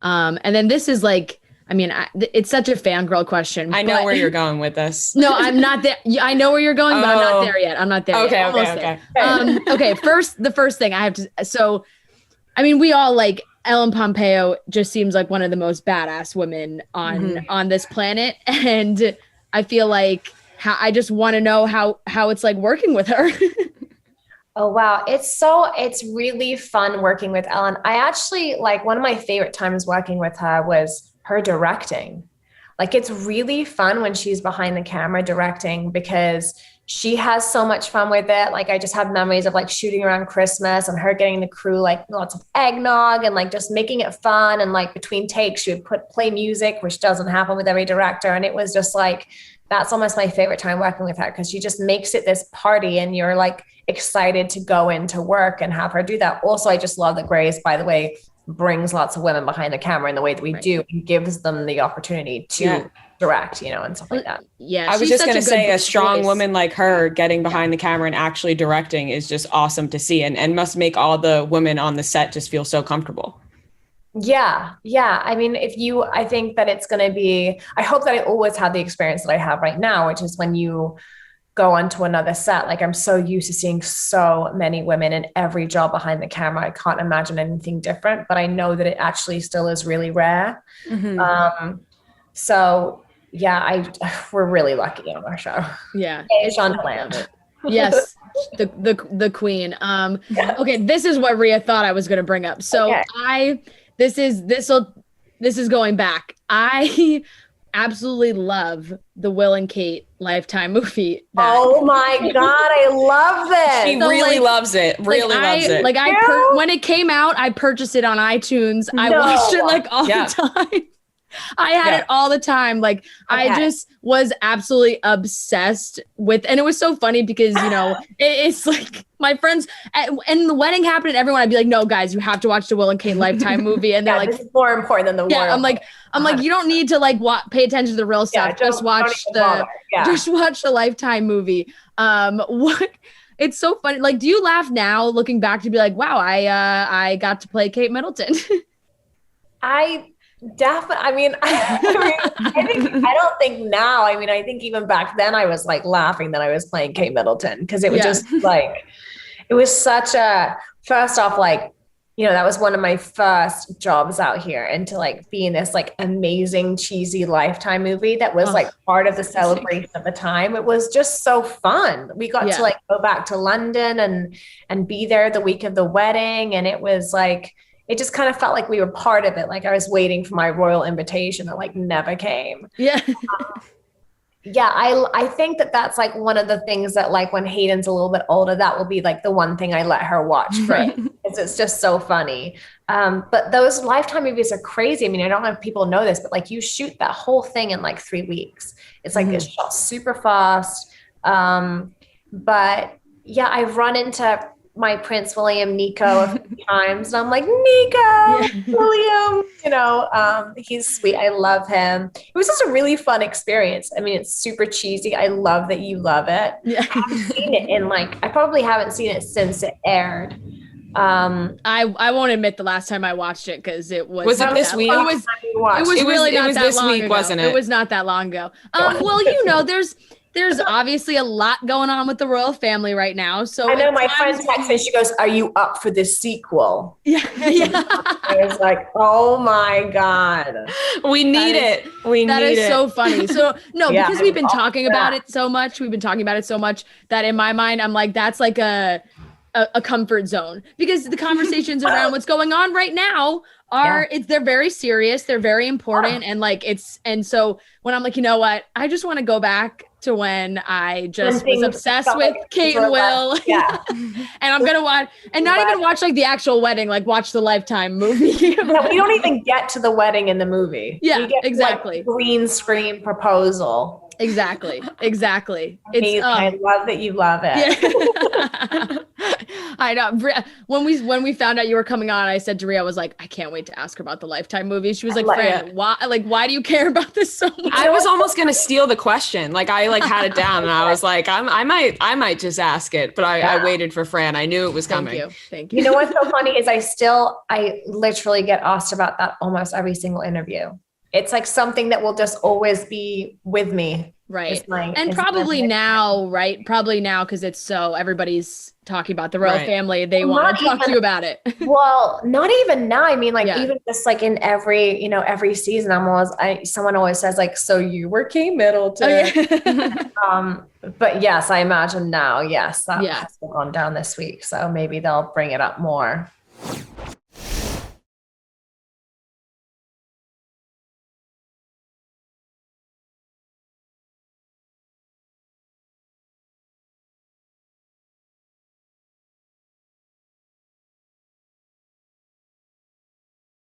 And then this is like, I mean, it's such a fangirl question. I know where you're going with this. No, I'm not there. I know where you're going, but I'm not there yet. I'm not there yet. Okay. Okay. The first thing I have to, so, I mean, we all like Ellen Pompeo just seems like one of the most badass women on this planet. And I feel like I just want to know how it's like working with her. Oh, wow. It's really fun working with Ellen. I actually like one of my favorite times working with her was her directing. Like, it's really fun when she's behind the camera directing because she has so much fun with it. Like, I just have memories of like shooting around Christmas and her getting the crew like lots of eggnog and like just making it fun. And like between takes, she would play music, which doesn't happen with every director. And it was just like, that's almost my favorite time working with her because she just makes it this party and you're like excited to go into work and have her do that. Also, I just love that Grace, by the way, brings lots of women behind the camera in the way that we do and gives them the opportunity to direct, and stuff like that. Yeah. I was just going to say a strong woman like her getting behind the camera and actually directing is just awesome to see and must make all the women on the set just feel so comfortable. Yeah. I mean, I think that it's going to be, I hope that I always have the experience that I have right now, which is when you go onto another set. Like, I'm so used to seeing so many women in every job behind the camera. I can't imagine anything different, but I know that it actually still is really rare. So yeah, we're really lucky on our show. Yeah. It's on land. Yes. The queen. Okay. This is what Rhea thought I was going to bring up. So this is going back. I absolutely love the Will and Kate Lifetime movie. Oh my God, I love this. She really loves it. Really loves it. Like when it came out, I purchased it on iTunes. I watched it like all the time. I had it all the time. Like I just was absolutely obsessed with, and it was so funny because, it's like my friends and the wedding happened and everyone, I'd be like, no guys, you have to watch the Will and Kate Lifetime movie. And they're like, this is more important than the world. I'm like, you don't need to like pay attention to the real stuff. Just watch the Lifetime movie. It's so funny. Like, do you laugh now looking back to be like, wow, I got to play Kate Middleton? Definitely. I mean, I don't think now. I mean, I think even back then I was like laughing that I was playing Kate Middleton because it was just like, it was such a, first off, like, that was one of my first jobs out here, and to like be in this like amazing cheesy Lifetime movie that was like part of the celebration of the time. It was just so fun. We got to like go back to London and be there the week of the wedding. And it was like, it just kind of felt like we were part of it. Like I was waiting for my royal invitation that like never came. Yeah. I think that that's like one of the things that like when Hayden's a little bit older, that will be like the one thing I let her watch. Right. It's just so funny. But those Lifetime movies are crazy. I mean, I don't know if people know this, but like you shoot that whole thing in like 3 weeks. It's like it's shot super fast. But yeah, I've run into my Prince William, Nico, a few times. And I'm like, Nico, William, he's sweet. I love him. It was just a really fun experience. I mean, it's super cheesy. I love that you love it. Yeah. I haven't seen it in I probably haven't seen it since it aired. I won't admit the last time I watched it because it was. Was it this week? It was really not that long ago. Wasn't it? It was not that long ago. Well, there's obviously a lot going on with the royal family right now. So I know my friend texted me. She goes, "Are you up for this sequel?" Yeah. I was like, "Oh my God, we need it. That is so funny." So because we've been talking about it so much. We've been talking about it so much that in my mind, I'm like, that's like a comfort zone because the conversations around what's going on right now they're very serious. They're very important. And so when I'm like, you know what, I just want to go back to when I just was obsessed with Kate and Will. Yeah. And I'm going to watch and not even watch like the actual wedding, like watch the Lifetime movie. No, we don't even get to the wedding in the movie. Yeah, exactly. Green screen proposal. Exactly. I love that you love it. Yeah. I know. When we found out you were coming on, I said to Rhea, I was like, I can't wait to ask her about the Lifetime movie. She was like, Fran, why do you care about this so much? I was almost gonna steal the question. Like I had it down, and I was like, I might just ask it, but I waited for Fran. I knew it was coming. Thank you. You know what's so funny is I literally get asked about that almost every single interview. It's like something that will just always be with me. Right. And probably now, because it's so everybody's talking about the royal family. They want to talk to you about it. Well, not even now. I mean, even just like in every season, someone always says like, so you were Kate Middleton. But yes, I imagine now, that has gone down this week. So maybe they'll bring it up more.